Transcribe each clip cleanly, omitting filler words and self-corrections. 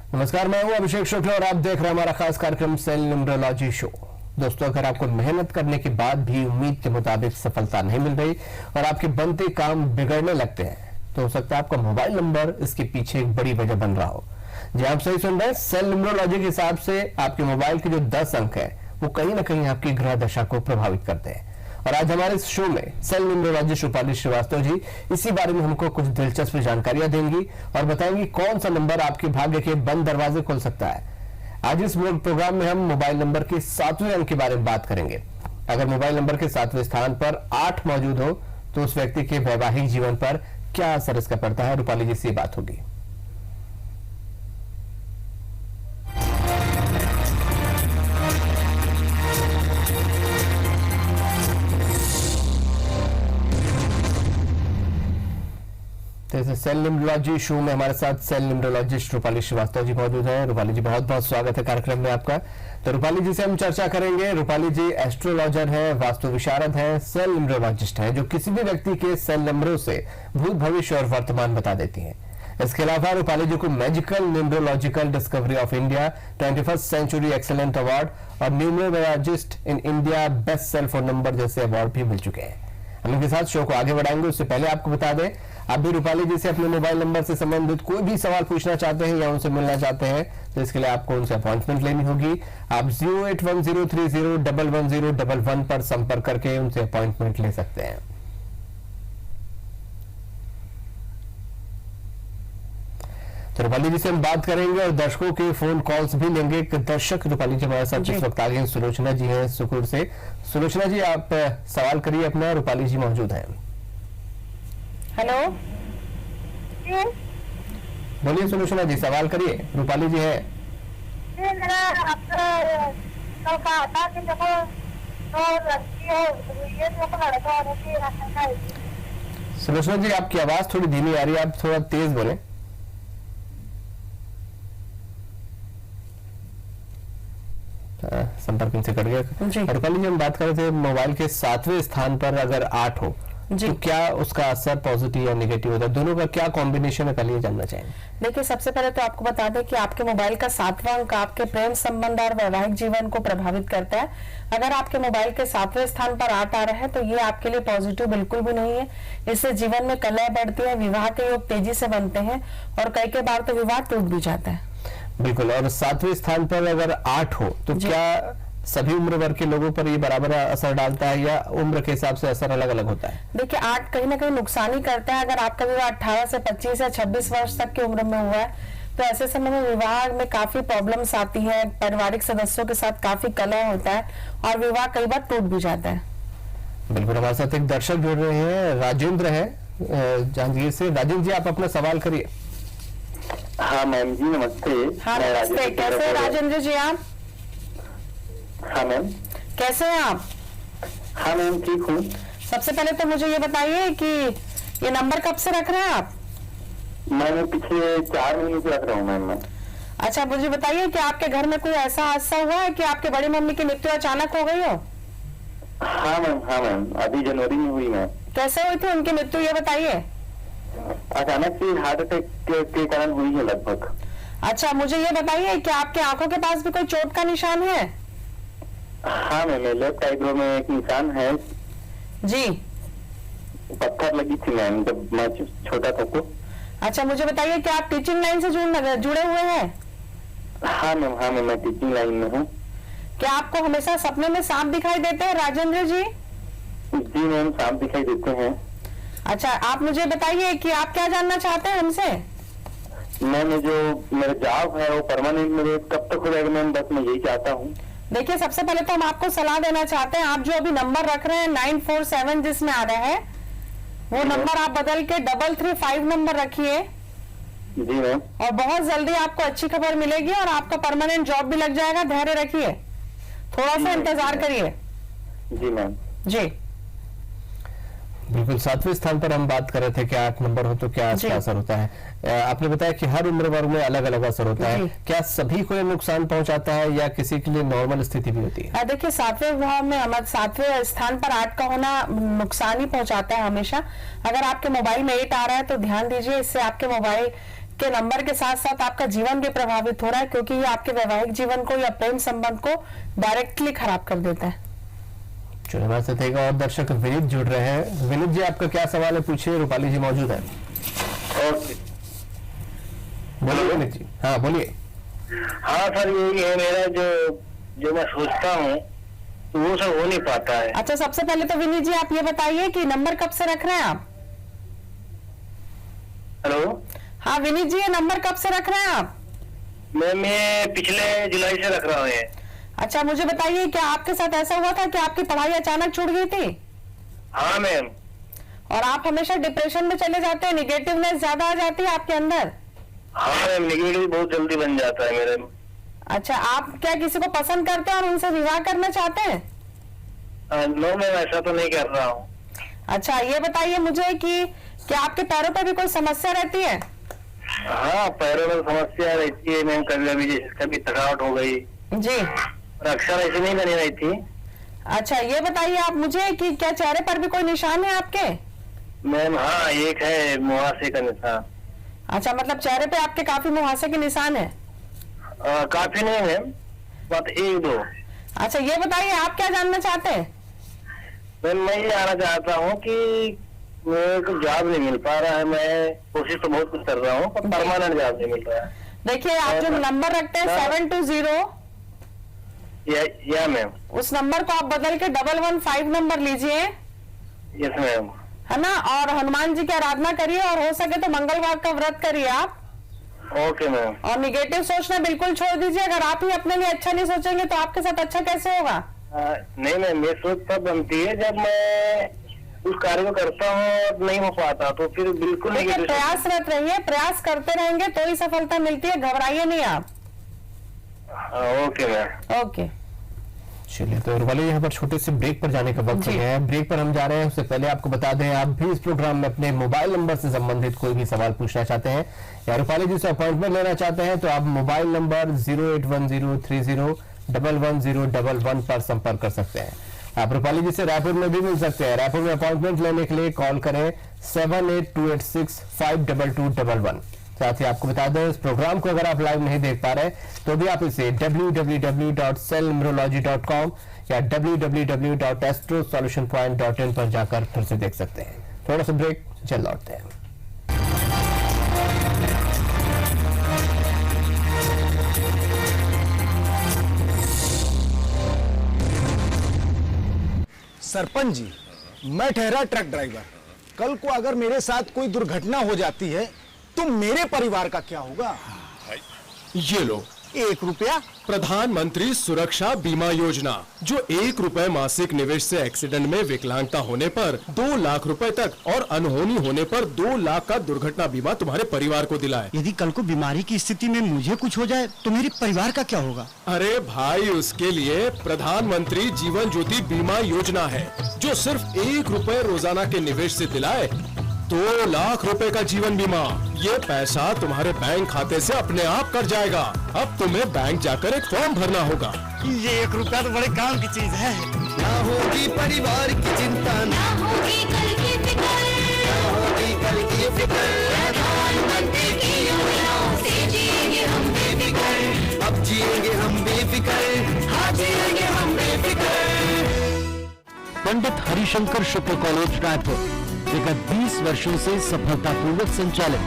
नमस्कार, मैं हूं अभिषेक शुक्ला और आप देख रहे हैं हमारा खास कार्यक्रम सेल न्यूमरोलॉजी शो। दोस्तों, अगर आपको मेहनत करने के बाद भी उम्मीद के मुताबिक सफलता नहीं मिल रही और आपके बनते काम बिगड़ने लगते हैं, तो हो सकता है आपका मोबाइल नंबर इसके पीछे एक बड़ी वजह बन रहा हो। जी, आप सही सुन रहे हैं। सेल न्यूमरोलॉजी के हिसाब से आपके मोबाइल के जो 10 अंक है वो कहीं ना कहीं आपकी ग्रह दशा को प्रभावित करते हैं। और आज हमारे इस शो में सेल न्यूमरोलॉजिस्ट रूपाली श्रीवास्तव जी इसी बारे में हमको कुछ दिलचस्प जानकारियां देंगी और बताएंगी कौन सा नंबर आपके भाग्य के बंद दरवाजे खोल सकता है। आज इस प्रोग्राम में हम मोबाइल नंबर के 7वें अंक के बारे में बात करेंगे। अगर मोबाइल नंबर के 7वें स्थान पर 8 मौजूद हो तो उस व्यक्ति के वैवाहिक जीवन पर क्या असर इसका पड़ता है, रूपाली जी से बात होगी। सेल न्यूमरोलॉजी शो में हमारे साथ सेल न्यूमरोलॉजिस्ट रूपाली श्रीवास्तव जी मौजूद हैं। रूपाली जी, बहुत बहुत स्वागत है कार्यक्रम में आपका। तो रूपाली जी से हम चर्चा करेंगे। रूपाली जी एस्ट्रोलॉजर हैं, वास्तु विशारद हैं, सेल न्यूमरोलॉजिस्ट हैं, जो किसी भी व्यक्ति के सेल नंबरों से भूत भविष्य और वर्तमान बता देती हैं। इसके अलावा रूपाली जी को magical numerological discovery of India 21st century excellent award और numerologist in India best cell phone number जैसे अवार्ड भी मिल चुके हैं। हम इनके साथ शो को आगे बढ़ाएंगे। उससे पहले आपको बता दें, आप भी रूपाली जी से अपने मोबाइल नंबर से संबंधित कोई भी सवाल पूछना चाहते हैं या उनसे मिलना चाहते हैं तो इसके लिए आपको उनसे अपॉइंटमेंट लेनी होगी। आप 08103011011 पर संपर्क करके उनसे अपॉइंटमेंट ले सकते हैं। तो रूपाली जी से हम बात करेंगे और दर्शकों के फोन कॉल्स भी लेंगे। एक दर्शक रूपाली जी हमारे साथ इस वक्त आ गए, सुलोचना जी हैं सुकुर से। सुलोचना जी, आप सवाल करिए अपना, रूपाली जी मौजूद हैं। हेलो, बोलिए सुलोचना जी, सवाल करिए, रूपाली जी है। सुलोचना जी, आपकी आवाज थोड़ी धीमी आ रही है, आप थोड़ा तेज बोले। संपर्क इनसे कट गया। रूपाली जी, हम बात कर रहे थे मोबाइल के 7वें स्थान पर अगर 8 हो तो क्या उसका असर पॉजिटिव या नेगेटिव होता है, दोनों का क्या कॉम्बिनेशन है, कल ये जानना चाहेंगे। देखिए, सबसे पहले तो आपको बता दें कि आपके मोबाइल का 7वां अंक आपके प्रेम संबंध और वैवाहिक जीवन को प्रभावित करता है। अगर आपके मोबाइल के 7वें स्थान पर 8 आ रहा है तो ये आपके लिए पॉजिटिव बिल्कुल भी नहीं है। इससे जीवन में कलह बढ़ती है, विवाह के योग तेजी से बनते हैं और कई बार तो विवाह टूट भी जाता है। बिल्कुल। और 7वें स्थान पर अगर 8 हो तो क्या सभी उम्र वर्ग के लोगों पर ये बराबर असर डालता है या उम्र के हिसाब से असर अलग अलग होता है? देखिए, 8 कहीं ना कहीं नुकसान ही करता है। अगर आपका विवाह 18 से 25 या 26 वर्ष तक की उम्र में हुआ है तो ऐसे समय में विवाह में काफी प्रॉब्लम्स आती है, पारिवारिक सदस्यों के साथ काफी कलह होता है और विवाह कई बार टूट भी जाता है। बिल्कुल। हमारे साथ एक दर्शक जुड़ रहे हैं, राजेंद्र है जांजगीर से। राजेंद्र जी, आप अपना सवाल करिए। हाँ मैम जी, नमस्ते। हाँ नमस्ते, कैसे हैं राजेंद्र जी आप? हाँ मैम। कैसे हैं आप? हाँ मैम, ठीक हूँ। सबसे पहले तो मुझे ये बताइए कि ये नंबर कब से रख रहे हैं आप? मैंने पिछले 4 महीने से रख रहा हूँ मैम। अच्छा, मुझे बताइए कि आपके घर में कोई ऐसा हादसा हुआ है कि आपके बड़ी मम्मी की मृत्यु अचानक हो गई हो? हाँ मैम, अभी जनवरी में हुई मैम। कैसे हुई थी उनकी मृत्यु, ये बताइए। अचानक से हार्ट अटैक के कारण हुई है लगभग। अच्छा, मुझे ये बताइए कि आपके आंखों के पास भी कोई चोट का निशान है? हाँ मैम, लेफ्ट आईब्रो में एक निशान है जी। पत्थर लगी थी मैम जब मैं छोटा था तो। अच्छा, मुझे बताइए कि आप टीचिंग लाइन से जुड़े हुए हैं? हाँ मैम, मैं टीचिंग लाइन में हूँ। क्या आपको हमेशा सपने में सांप दिखाई देते हैं राजेंद्र जी? जी मैम, सांप दिखाई देते हैं। अच्छा, आप मुझे बताइए कि आप क्या जानना चाहते हैं हमसे? मैम, जो मेरा जॉब है वो परमानेंट मेरे कब तक हो जाएगा मैम, बस मैं यही चाहता हूँ। देखिए, सबसे पहले तो हम आपको सलाह देना चाहते हैं, आप जो अभी नंबर रख रहे हैं 947 जिसमें आ रहा है वो नंबर आप बदल के 335 नंबर रखिए। जी मैम। और बहुत जल्दी आपको अच्छी खबर मिलेगी और आपका परमानेंट जॉब भी लग जाएगा। धैर्य रखिए, थोड़ा सा इंतजार करिए। जी मैम। जी बिल्कुल। 7वें स्थान पर हम बात कर रहे थे कि 8 नंबर हो तो क्या इसका असर होता है। आपने बताया कि हर उम्र वर्ग में अलग अलग असर होता है। क्या सभी को नुकसान पहुंचाता है या किसी के लिए नॉर्मल स्थिति भी होती है? देखिए, 7वें भाव में 7वें स्थान पर 8 का होना नुकसान ही पहुंचाता है हमेशा। अगर आपके मोबाइल में 8 आ रहा है तो ध्यान दीजिए, इससे आपके मोबाइल के नंबर के साथ साथ आपका जीवन भी प्रभावित हो रहा है, क्योंकि ये आपके वैवाहिक जीवन को या प्रेम संबंध को डायरेक्टली खराब कर देता है। चलिए हमारे साथ एक और दर्शक विनीत जुड़ रहे हैं। विनीत जी, आपका क्या सवाल है, पूछिए, रूपाली जी मौजूद है। ओके, बोलिए विनीत जी। हाँ बोलिए। हाँ सर, यही है मेरा जो मैं सोचता हूँ तो वो सब हो नहीं पाता है। अच्छा, सबसे पहले तो विनीत जी आप ये बताइए कि नंबर कब से रख रहे हैं आप? हेलो। हाँ विनीत जी, ये नंबर कब से रख रहे हैं आप? मैं पिछले जुलाई से रख रहा हूँ ये। अच्छा, मुझे बताइए, क्या आपके साथ ऐसा हुआ था कि आपकी पढ़ाई अचानक छूट गई थी? हाँ मैम। और आप हमेशा डिप्रेशन में चले जाते हैं, निगेटिवनेस ज्यादा आ जाती है आपके अंदर? हाँ मैम, निगेटिव बहुत जल्दी बन जाता है मेरे। अच्छा, आप क्या किसी को पसंद करते हैं और उनसे विवाह करना चाहते हैं? नो मैम, ऐसा तो नहीं कर रहा हूँ। अच्छा, ये बताइए मुझे कि क्या आपके पैरों पर भी कोई समस्या रहती है? हाँ, पैरों में समस्या रहती है मैम, कभी थकावट हो गई जी। अक्सर ऐसी नहीं बनी रही थी। अच्छा, ये बताइए आप मुझे कि क्या चेहरे पर भी कोई निशान है आपके? मैम हाँ, एक है मुहासे का निशान। अच्छा, मतलब चेहरे पे आपके काफी मुहासे के निशान है? काफी नहीं मैम, बात एक दो। अच्छा, ये बताइए आप क्या जानना चाहते हैं? मैम मैं ये जानना चाहता हूँ कि मेरे को जॉब नहीं मिल पा रहा है। मैं कोशिश तो बहुत कुछ कर रहा हूँ पर परमानेंट जॉब नहीं मिल रहा है। देखिए, आप जो नंबर रखते हैं 720, या मैम, उस नंबर को आप बदल के 115 नंबर लीजिए, यस मैम। है ना, और हनुमान जी की आराधना करिए, और हो सके तो मंगलवार का व्रत करिए आप। Okay ma'am. और निगेटिव सोचना बिल्कुल छोड़ दीजिए। अगर आप ही अपने लिए अच्छा नहीं सोचेंगे तो आपके साथ अच्छा कैसे होगा? नहीं मैम, ये सोच तब बनती है जब मैं उस कार्य को करता हूँ और नहीं हो पाता तो फिर बिल्कुल देखिए, नहीं। प्रयासरत रहिए, प्रयास करते रहेंगे तो ही सफलता मिलती है, घबराइए नहीं आप। Okay ma'am. ओके। चलिए, तो रूपाली यहाँ पर छोटे से ब्रेक पर जाने का वक्त हो जी। गया है। ब्रेक पर हम जा रहे हैं, उससे पहले आपको बता दें, आप भी इस प्रोग्राम में अपने मोबाइल नंबर से संबंधित कोई भी सवाल पूछना चाहते हैं या रूपाली जी से अपॉइंटमेंट लेना चाहते हैं तो आप मोबाइल नंबर 08103011011 पर संपर्क कर सकते हैं। आप रूपाली जी से रायपुर में भी मिल सकते हैं। रायपुर में अपॉइंटमेंट लेने के लिए कॉल करें 7828652211। साथ ही आपको बता दें, इस प्रोग्राम को अगर आप लाइव नहीं देख पा रहे तो भी आप इसे www.cellnumerology.com या www.astrosolutionpoint.in पर जाकर फिर से देख सकते हैं। थोड़ा सा ब्रेक, चल लौटते हैं। सरपंच जी, मैं ठहरा ट्रक ड्राइवर। कल को अगर मेरे साथ कोई दुर्घटना हो जाती है तो मेरे परिवार का क्या होगा? ये लो 1 रुपया। प्रधानमंत्री सुरक्षा बीमा योजना, जो 1 रुपए मासिक निवेश से एक्सीडेंट में विकलांगता होने पर 2 लाख रुपए तक और अनहोनी होने पर 2 लाख का दुर्घटना बीमा तुम्हारे परिवार को दिलाए। यदि कल को बीमारी की स्थिति में मुझे कुछ हो जाए तो मेरे परिवार का क्या होगा? अरे भाई, उसके लिए प्रधानमंत्री जीवन ज्योति बीमा योजना है, जो सिर्फ 1 रुपए रोजाना के निवेश से दिलाए 2 लाख रुपए का जीवन बीमा। ये पैसा तुम्हारे बैंक खाते से अपने आप कट जाएगा। अब तुम्हें बैंक जाकर एक फॉर्म भरना होगा। ये 1 रुपया तो बड़े काम की चीज है। ना होगी परिवार की चिंता, ना होगी कल की फिक्र, ना होगी कल की फिक्र। प्रधानमंत्री की योजनाओं से जिएंगे हम बेफिक्र, अब जिएंगे हम बेफिक्र, हाँ जिएंगे हम बेफिक्र। पंडित हरिशंकर शुक्ल कॉलेज रायपुर विगत 20 वर्षों से सफलतापूर्वक संचालित।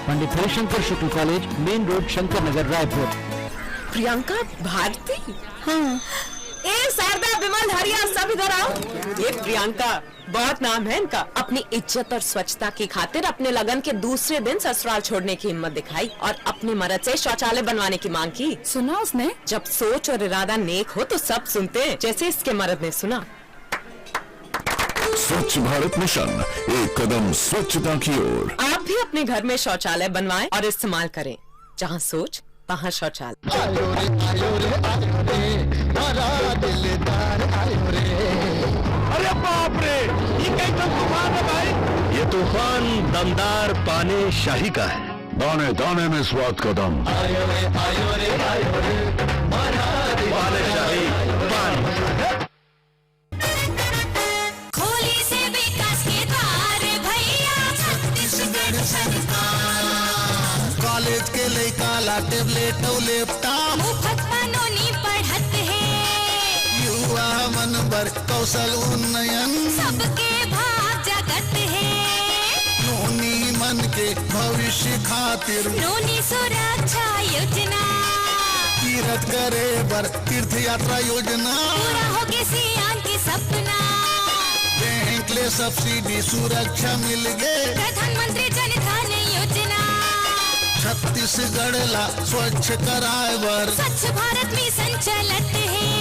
पंडित हरिशंकर शुक्ल college, main road, Shankar Nagar, Raipur. Priyanka Bharti? हाँ। ए शारदा, विमल, हरिया, सब इधर आओ। ये प्रियंका, बहुत नाम है इनका। अपनी इज्जत और स्वच्छता की खातिर अपने लगन के दूसरे दिन ससुराल छोड़ने की हिम्मत दिखाई और अपने मर्द से शौचालय बनवाने की मांग की। सुना उसने? जब सोच और इरादा नेक हो तो सब सुनते हैं, जैसे इसके मर्द ने सुना। स्वच्छ भारत मिशन, एक कदम स्वच्छता की ओर। आप भी अपने घर में शौचालय बनवाएं और इस्तेमाल करें। जहाँ सोच वहाँ शौचालय। आयो रे, आयो रे, आयो रे, हमारा दिलदार आयो रे। अरे बाप रे, ये कैसा तूफान है भाई? ये तूफान दमदार पानी शाही का है। दाने दाने में स्वाद का दम। आयो रे, आयो रे, आयो रे, हमारा पानी शाही पान। खोली से विकास के द्वार भैया, छत्तीसगढ़ सरकार। वाला टेबलेट लैपटॉप मुफ्त कानूनी पढ़त है, युवा मन बर कौशल उन्नयन सबके भाग जगत है, नोनी मन के भविष्य खातिर नोनी सुरक्षा योजना, तीर्थ करे बर तीर्थ यात्रा योजना, पूरा हो गए सियान की सपना, बैंक ले सब्सिडी सुरक्षा मिल गए, प्रधानमंत्री जन धन योजना, छत्तीसगढ़ ला स्वच्छ कराए बर स्वच्छ भारत मिशन चलत है,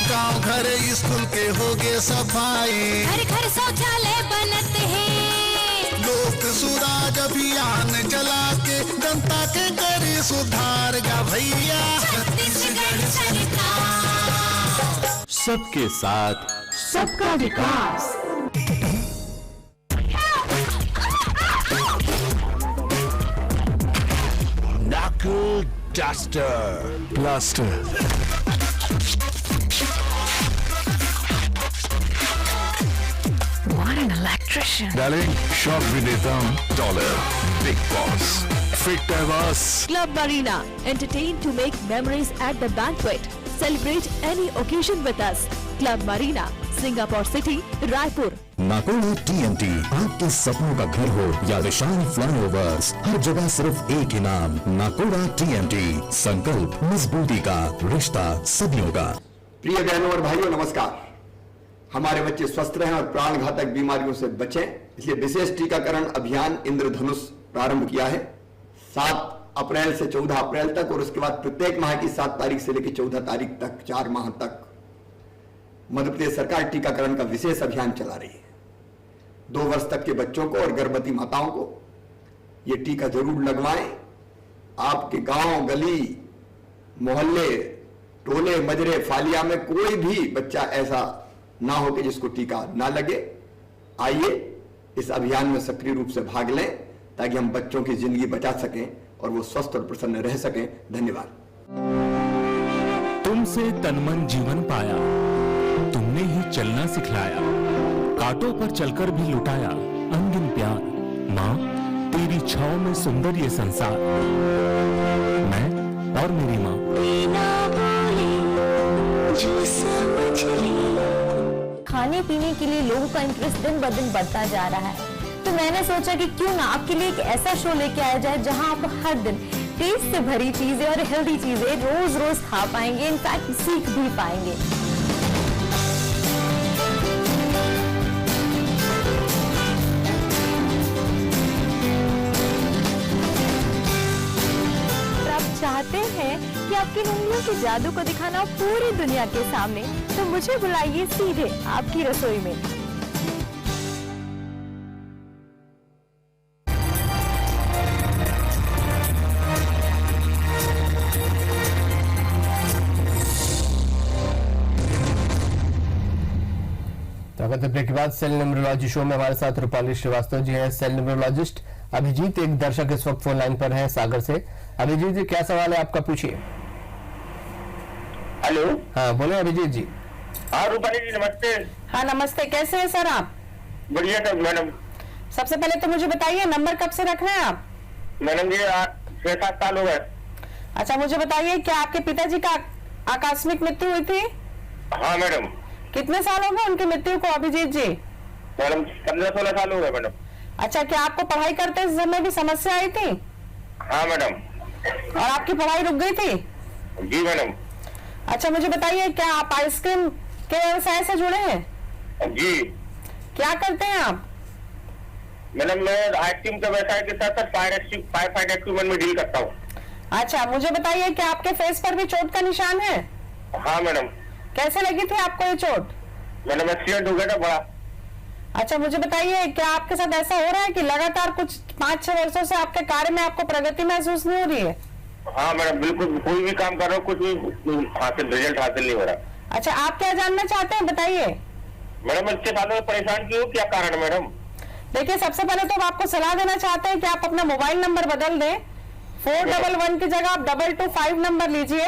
गांव घर स्कूल के होगे सफाई, घर घर शौचालय बनत है, लोक सुराज अभियान चला के जनता के करे सुधार गा भैया, छत्तीसगढ़ सरकार। सबके साथ सबका विकास। Knuckle Duster Blaster What an electrician. Darling, shock भी देता हूँ Dollar Big Boss Fit Avas Club Marina. Entertain to make memories at the banquet. Celebrate any occasion with us. Club Marina, Singapore City, Raipur. Nakoda TNT, आपके सपनों का घर हो या विशाल flyovers, हर जगह सिर्फ एक ही नाम, नाकोड़ा TNT। संकल्प मजबूती का, रिश्ता सदियों का। प्रिय बहनों और भाइयों नमस्कार। हमारे बच्चे स्वस्थ रहें और प्राण घातक बीमारियों से बचें, इसलिए विशेष टीकाकरण अभियान इंद्रधनुष प्रारंभ किया है। 7 अप्रैल से 14 अप्रैल तक और उसके बाद प्रत्येक माह की 7 तारीख से लेकर 14 तारीख तक 4 माह तक मध्य प्रदेश सरकार टीकाकरण का विशेष अभियान चला रही है। 2 वर्ष तक के बच्चों को और गर्भवती माताओं को ये टीका जरूर लगवाएं। आपके गांव, गली, मोहल्ले, टोले, मजरे, फालिया में कोई भी बच्चा ऐसा ना हो कि जिसको टीका ना लगे। आइए इस अभियान में सक्रिय रूप से भाग लें ताकि हम बच्चों की जिंदगी बचा सकें और वो स्वस्थ और प्रसन्न रह सकें। धन्यवाद। तुमसे तनमन जीवन पाया, तुमने ही चलना सिखलाया, कांटों पर चलकर भी लुटाया अनगिन प्यार। माँ तेरी छाव में सुंदर ये संसार, मैं और मेरी माँ। खाने पीने के लिए लोगों का इंटरेस्ट दिन ब दिन बढ़ता जा रहा है, तो मैंने सोचा कि क्यों ना आपके लिए एक ऐसा शो लेके आया जाए जहां आप हर दिन टेस्ट से भरी चीजें और हेल्दी चीजें रोज रोज खा पाएंगे, इनफैक्ट सीख भी पाएंगे। चाहते हैं कि आपकी उंगलियों के जादू को दिखाना पूरी दुनिया के सामने, तो मुझे बुलाइए सीधे आपकी रसोई में। ब्रेक के बाद सेल न्यूमरोलॉजी शो में हमारे साथ रूपाली श्रीवास्तव जी हैं, सेल न्यूमरोलॉजिस्ट। अभिजीत एक दर्शक इस वक्त फोन लाइन पर है सागर से। अभिजीत जी क्या सवाल है आपका, पूछिए। हेलो, हाँ बोले अभिजीत जी। हाँ रूपाली जी नमस्ते। हाँ नमस्ते, कैसे हैं सर आप? बढ़िया सर मैडम। सबसे पहले तो मुझे बताइए नंबर कब से रख रहे हैं आप? मैडम जी 6-7 साल हो गए। अच्छा मुझे बताइए क्या आपके पिताजी का आकस्मिक मृत्यु हुई थी? हाँ मैडम। कितने साल हो गए उनकी मृत्यु को अभिजीत जी? मैडम 15-16 साल हो गए मैडम। अच्छा, क्या आपको पढ़ाई करते समय भी समस्या आई थी? हाँ मैडम। और आपकी पढ़ाई रुक गई थी? जी मैडम। अच्छा मुझे बताइए क्या आप आइसक्रीम के व्यवसाय से जुड़े हैं? जी। क्या करते हैं आप? मैडम मैं आइसक्रीम के व्यवसाय के साथ साथ फायर फाइट इक्विपमेंट में डील करता हूँ। अच्छा मुझे बताइए क्या आपके फेस पर भी चोट का निशान है? हाँ मैडम। कैसे लगी थी आपको ये चोट? मैडम एक्सीडेंट हो गया था बड़ा। अच्छा मुझे बताइए क्या आपके साथ ऐसा हो रहा है कि लगातार कुछ 5-6 वर्षों से आपके कार्य में आपको प्रगति महसूस नहीं हो रही है? हाँ मैडम बिल्कुल, कोई भी काम कर रहा हूँ कुछ भी रिजल्ट हासिल नहीं हो रहा। अच्छा आप क्या जानना चाहते हैं बताइए। मैडम इतने सालों में परेशान क्यों, क्या कारण है मैडम? देखिए सबसे पहले तो हम आपको सलाह देना चाहते हैं कि आप अपना मोबाइल नंबर बदल दें। 411 की जगह आप 225 नंबर लीजिए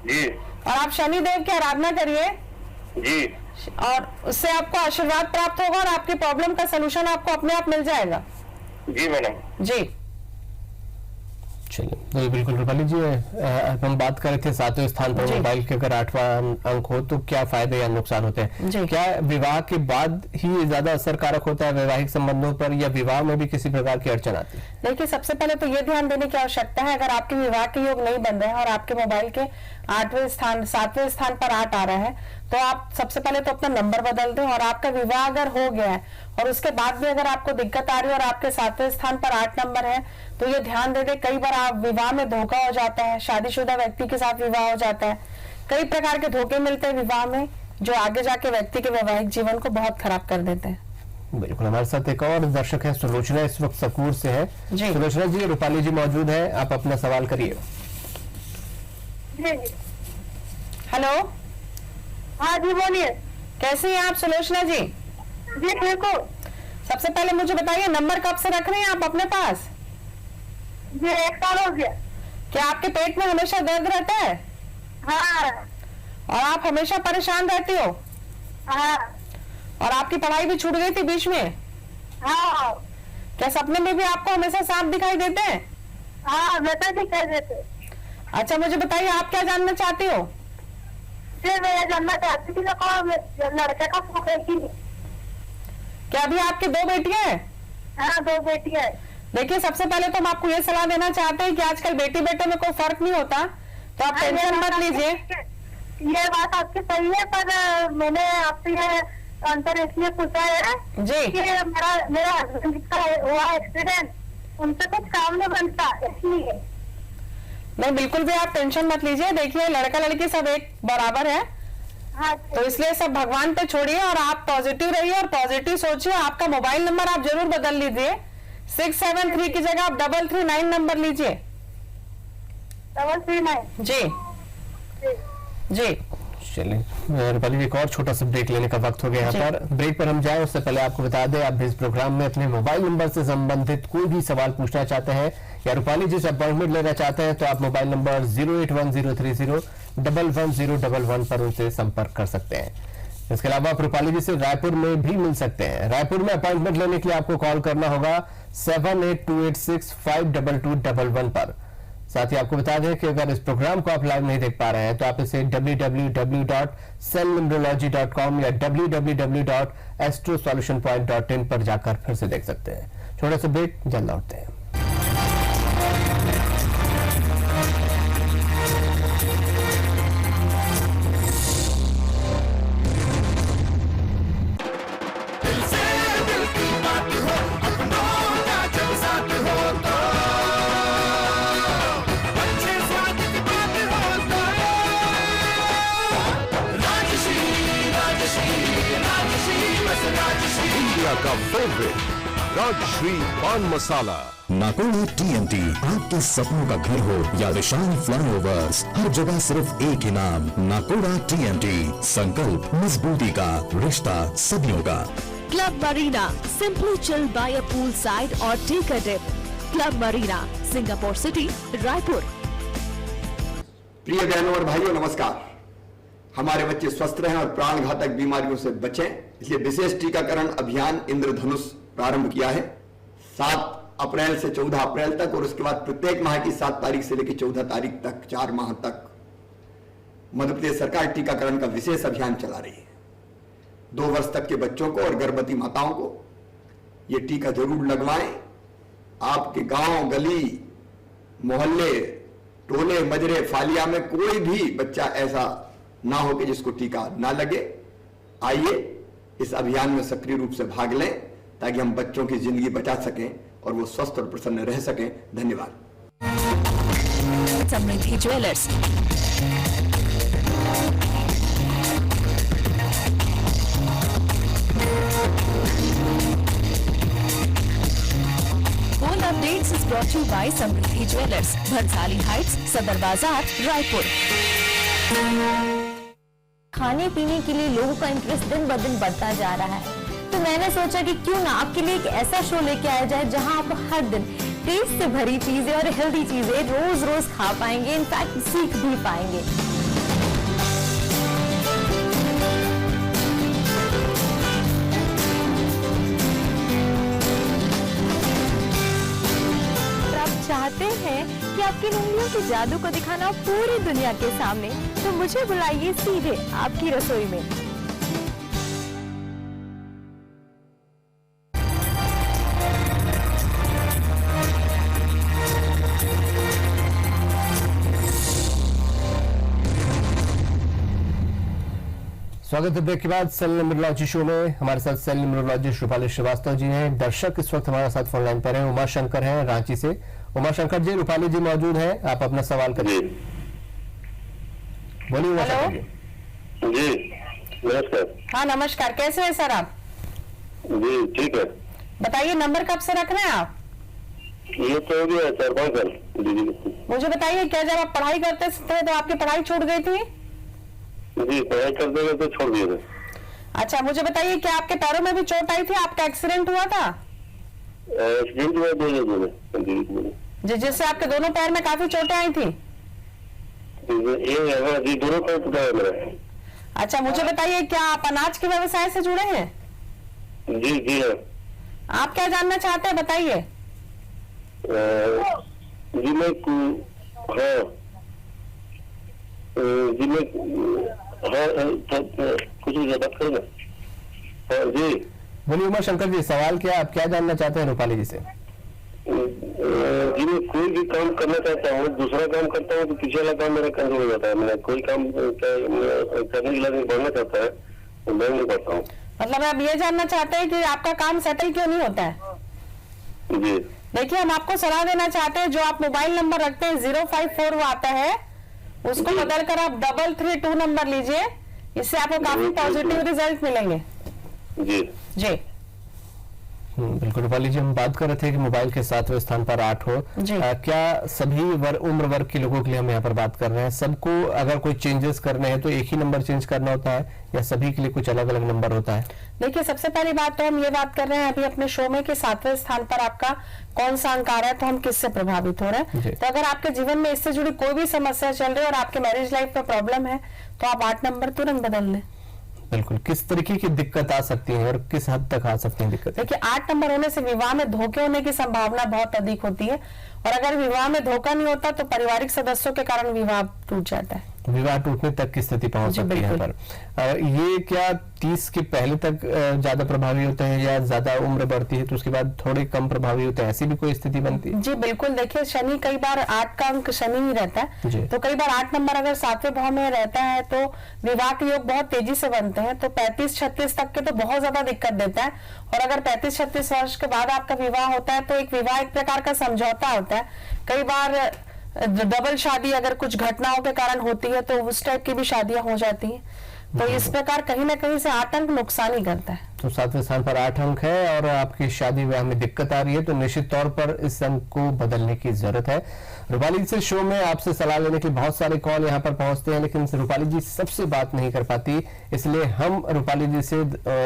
जी, और आप शनिदेव की आराधना करिए जी, और उससे आपको आशीर्वाद प्राप्त होगा और आपकी प्रॉब्लम का सलूशन आपको अपने आप मिल जाएगा। जी मैडम। जी चलिए जी बिल्कुल रूपाली जी, हम बात कर रहे थे 7वें स्थान पर मोबाइल के अगर 8वां अंक हो तो क्या फायदे या नुकसान होते हैं? क्या विवाह के बाद ही ज्यादा असरकारक होता है वैवाहिक संबंधों पर, या विवाह में भी किसी प्रकार की अड़चन आती है? देखिए, सबसे पहले तो ये ध्यान देने की आवश्यकता है, अगर आपके विवाह के योग नहीं बन रहे हैं और आपके मोबाइल के 7वें स्थान पर 8 आ रहा है, तो आप सबसे पहले तो अपना नंबर बदल दें। और आपका विवाह अगर हो गया है और उसके बाद भी अगर आपको दिक्कत आ रही है और आपके 7वें स्थान पर 8 नंबर है, तो ये ध्यान दे दें, कई बार आप विवाह में धोखा हो जाता है, शादीशुदा व्यक्ति के साथ विवाह हो जाता है, कई प्रकार के धोखे मिलते हैं विवाह में, जो आगे जाके व्यक्ति के वैवाहिक जीवन को बहुत खराब कर देते हैं। बिल्कुल, हमारे साथ एक और दर्शक है, सुलोचना इस वक्त सकूर से है। सुलोचना जी, रूपाली जी मौजूद है, आप अपना सवाल करिए। हेलो, हाँ जी बोलिए। कैसे हैं आप सुलोचना जी? जी ठीक हूँ। सबसे पहले मुझे बताइए, नंबर कब से रख रहे हैं आप अपने पास? जी 1 साल हो गया। क्या आपके पेट में हमेशा दर्द रहता है? हाँ। और आप हमेशा परेशान रहती हो? हाँ। और आपकी पढ़ाई भी छूट गई थी बीच में? हाँ। क्या सपने में भी आपको हमेशा सांप दिखाई देते हैं? हाँ, वैसे दिखाई देते। अच्छा, मुझे बताइए, आप क्या जानना चाहती हो? मैं जानना चाहती थी लड़के का सुख है कि नहीं। क्या अभी आपकी 2 बेटियां हैं? हाँ, 2 बेटियां है। देखिए, सबसे पहले तो हम आपको ये सलाह देना चाहते हैं कि आजकल बेटी बेटे में कोई फर्क नहीं होता, तो आप टेंशन मत लीजिए। ये बात आपकी सही है, पर मैंने आपसे ये आंसर इसलिए पूछा है जी कि मेरा हस्बैंड का हुआ एक्सीडेंट, उनसे कुछ काम नहीं बनता, इसलिए। नहीं, बिल्कुल भी आप टेंशन मत लीजिए। देखिए, लड़का लड़की सब एक बराबर है। हाँ, तो इसलिए सब भगवान पे छोड़िए और आप पॉजिटिव रहिए और पॉजिटिव सोचिए। आपका मोबाइल नंबर आप जरूर बदल लीजिए, 673 की जगह आप 339 नंबर लीजिए। 339 जी जी। चलिए रूपाली जी, एक और छोटा सा ब्रेक लेने का वक्त हो गया यहाँ पर। ब्रेक पर हम जाए उससे पहले आपको बता दें, आप इस प्रोग्राम में अपने मोबाइल नंबर से संबंधित कोई भी सवाल पूछना चाहते हैं या रूपाली जी से अपॉइंटमेंट लेना चाहते हैं, तो आप मोबाइल नंबर 08103011011 पर उनसे संपर्क कर सकते हैं। इसके अलावा आप रूपाली जी से रायपुर में भी मिल सकते हैं। रायपुर में अपॉइंटमेंट लेने के लिए आपको कॉल करना होगा 7828652211 पर। साथ ही आपको बता दें कि अगर इस प्रोग्राम को आप लाइव नहीं देख पा रहे हैं तो आप इसे www.cellnumerology.com या www.astrosolutionpoint.in पर जाकर फिर से देख सकते हैं। छोटा सा ब्रेक, जल्द लौटते हैं। इंडिया का फेवरेट राजश्री पान मसाला। नाकोड़ा TNT, आपके सपनों का घर हो या विशाल फ्लाईओवर्स, हर जगह सिर्फ एक ही नाम, नाकोड़ा TNT। संकल्प मजबूती का, रिश्ता सदियों का। Club Marina, simply chill by a pool side और take a dip. Club Marina, Singapore City, Raipur. प्रिय बहनों और भाइयों, नमस्कार। हमारे बच्चे स्वस्थ रहें और प्राण घातक बीमारियों से बचें, इसलिए विशेष टीकाकरण अभियान इंद्रधनुष प्रारंभ किया है। 7 अप्रैल से 14 अप्रैल तक और उसके बाद प्रत्येक माह की 7 तारीख से लेकर 14 तारीख तक 4 माह तक मध्य प्रदेश सरकार टीकाकरण का विशेष अभियान चला रही है। 2 वर्ष तक के बच्चों को और गर्भवती माताओं को ये टीका जरूर लगवाएं। आपके गांव, गली, मोहल्ले, टोले, मजरे, फालिया में कोई भी बच्चा ऐसा ना हो कि जिसको टीका ना लगे। आइए इस अभियान में सक्रिय रूप से भाग लें ताकि हम बच्चों की जिंदगी बचा सकें और वो स्वस्थ और प्रसन्न रह सकें। धन्यवाद। Samriddhi Jewellers, Gold Updates is brought to you by Samriddhi Jewellers, Bhansali Heights, Sadar Bazaar, Raipur. खाने पीने के लिए लोगों का इंटरेस्ट दिन ब दिन बढ़ता जा रहा है, तो मैंने सोचा कि क्यों ना आपके लिए एक ऐसा शो लेके आया जाए जहां आप हर दिन टेस्ट से भरी चीजें और हेल्दी चीजें रोज रोज खा पाएंगे, इनफैक्ट सीख भी पाएंगे। आप चाहते चाहते हैं कि आपकी उंगलियों के जादू को दिखाना पूरी दुनिया के सामने, तो मुझे बुलाइए सीधे आपकी रसोई में। स्वागत है ब्रेक के बाद सेल न्यूमरोलॉजी शो में। हमारे साथ सेल न्यूमरोलॉजिस्ट रूपाली श्रीवास्तव जी हैं। दर्शक इस वक्त हमारे साथ फोन लाइन पर हैं। उमा शंकर हैं रांची से। उमा शंकर जी, रूपाली जी मौजूद हैं, आप अपना सवाल करिए। बोलिए उमा शंकर जी। जी नमस्कार। हाँ नमस्कार, कैसे हैं सर आप? जी ठीक है। बताइए नंबर कब से रख रहे हैं आप? ये तो हो गया 4-5 साल। जी मुझे बताइए, क्या जब आप पढ़ाई करते थे तो आपकी पढ़ाई छूट गई थी? जी पढ़ाई करते हुए तो छोड़ दिए थे। अच्छा मुझे बताइए, क्या आपके पैरों में भी चोट आई थी? आपका एक्सीडेंट हुआ था? एक्सीडेंट हुआ 2002 जी, जिससे आपके दोनों पैर में काफी चोटें आई थी? जी दोनों पैर टूटा है मेरा। अच्छा मुझे बताइए, क्या आप अनाज के व्यवसाय से जुड़े हैं? जी जी हाँ। आप क्या जानना चाहते हैं, बताइए। जी मैं हाँ जी मैं कुछ बात करेगा। हाँ जी बोलिए उमा शंकर जी, सवाल क्या, आप क्या जानना चाहते हैं रूपाली जी से? जी मैं कोई भी काम करना चाहता हूँ, दूसरा काम करता हूँ तो पीछे वाला काम मेरा कमजोर हो जाता है। मैं कोई काम करने के लिए बढ़ना चाहता है तो मैं नहीं करता हूँ। मतलब आप ये जानना चाहते हैं कि आपका काम सेटल क्यों नहीं होता है? जी देखिए, हम आपको सलाह देना चाहते हैं, जो आप मोबाइल नंबर रखते हैं 054 वो आता है, उसको बदल कर आप 332 नंबर लीजिए। इससे आपको काफी पॉजिटिव रिजल्ट मिलेंगे। जी जी बिल्कुल रूपाली जी, हम बात कर रहे थे कि मोबाइल के 7वें स्थान पर 8 हो। क्या सभी उम्र वर्ग के लोगों के लिए हम यहाँ पर बात कर रहे हैं? सबको अगर कोई चेंजेस करने हैं तो एक ही नंबर चेंज करना होता है या सभी के लिए कुछ अलग अलग नंबर होता है? देखिए, सबसे पहली बात तो हम ये बात कर रहे हैं अभी अपने शो में कि 7वें स्थान पर आपका कौन सा अंक आ रहा है, तो हम किससे प्रभावित हो रहे हैं। तो अगर आपके जीवन में इससे जुड़ी कोई भी समस्या चल रही है और आपके मैरिज लाइफ में प्रॉब्लम है तो आप 8 नंबर तुरंत बदल लें। बिल्कुल। किस तरीके की दिक्कत आ सकती है और किस हद तक आ सकती है दिक्कत? देखिए, 8 नंबर होने से विवाह में धोखे होने की संभावना बहुत अधिक होती है, और अगर विवाह में धोखा नहीं होता तो पारिवारिक सदस्यों के कारण विवाह टूट जाता है। विवाह टूटने तक की स्थिति पहुंच सकती है। पर ये क्या 30 के पहले तक ज्यादा प्रभावी होते हैं या ज्यादा उम्र बढ़ती है तो उसके बाद थोड़े कम प्रभावी होते हैं, ऐसी भी कोई स्थिति बनती है? जी बिल्कुल। देखिए, शनि कई बार 8 का अंक शनि ही रहता है, तो कई बार 8 नंबर अगर 7वें भाव में रहता है तो विवाह के योग बहुत तेजी से बनते हैं। तो 35-36 तक के तो बहुत ज्यादा दिक्कत देता है, और अगर 35-36 वर्ष के बाद आपका विवाह होता है तो एक विवाह एक प्रकार का समझौता होता है। कई बार डबल शादी अगर कुछ घटनाओं के कारण होती है तो उस टाइप की भी शादियां हो जाती हैं। तो इस प्रकार कहीं ना कहीं से 8 अंक नुकसान ही करता है। तो 7वें स्थान पर 8 अंक है और आपकी शादी ब्याह में दिक्कत आ रही है तो निश्चित तौर पर इस अंक को बदलने की जरूरत है। रूपाली जी से शो में आपसे सलाह लेने के बहुत सारे कॉल यहाँ पर पहुंचते हैं, लेकिन रूपाली जी सबसे बात नहीं कर पाती, इसलिए हम रूपाली जी से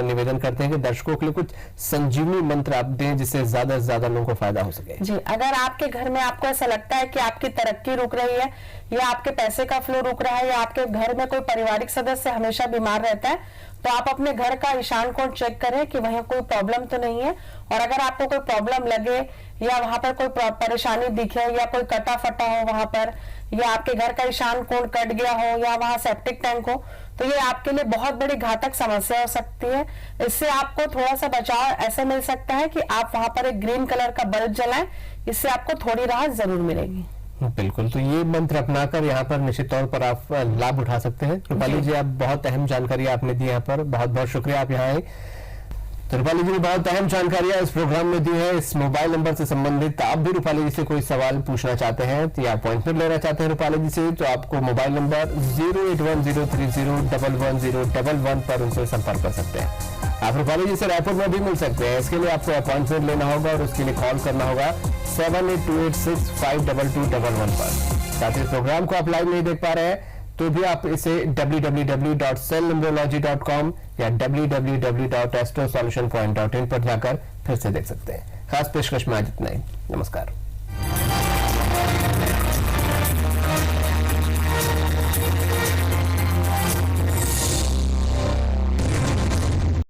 निवेदन करते हैं कि दर्शकों के लिए कुछ संजीवनी मंत्र आप दें जिससे ज्यादा से ज्यादा लोगों को फायदा हो सके। जी, अगर आपके घर में आपको ऐसा लगता है कि आपकी तरक्की रुक रही है या आपके पैसे का फ्लो रुक रहा है या आपके घर में कोई पारिवारिक सदस्य हमेशा बीमार रहता है, तो आप अपने घर का ईशान कोण चेक करें कि वहाँ कोई प्रॉब्लम तो नहीं है। और अगर आपको कोई प्रॉब्लम लगे या वहां पर कोई परेशानी दिखे या कोई कटा फटा हो वहां पर, या आपके घर का ईशान कोण कट गया हो या वहां सेप्टिक टैंक हो, तो ये आपके लिए बहुत बड़ी घातक समस्या हो सकती है। इससे आपको थोड़ा सा बचाव ऐसे मिल सकता है कि आप वहां पर एक ग्रीन कलर का बल्ब जलाएं, इससे आपको थोड़ी राहत जरूर मिलेगी। बिल्कुल। तो ये मंत्र अपनाकर यहाँ पर निश्चित तौर पर आप लाभ उठा सकते हैं। रूपाली जी, आप बहुत अहम जानकारी आपने दी यहाँ पर, बहुत बहुत शुक्रिया आप यहाँ आए। तो रूपाली जी ने बहुत अहम जानकारियां इस प्रोग्राम में दी है। इस मोबाइल नंबर से संबंधित आप भी रूपाली जी से कोई सवाल पूछना चाहते हैं या अपॉइंटमेंट लेना चाहते हैं रूपाली जी से, तो आपको मोबाइल नंबर 08103011011 पर उनसे संपर्क कर सकते हैं। आप रूपाली जी से रायपुर में भी मिल सकते हैं। इसके लिए आपको अपॉइंटमेंट लेना होगा और उसके लिए कॉल करना होगा 7828652211 पर। साथ ही प्रोग्राम को आप लाइव नहीं देख पा रहे हैं तो भी आप इसे www.cellnumerology.com या www.astrosolutionpoint.in पर जाकर फिर से देख सकते हैं। खास पेशकश में आज इतना ही। नमस्कार।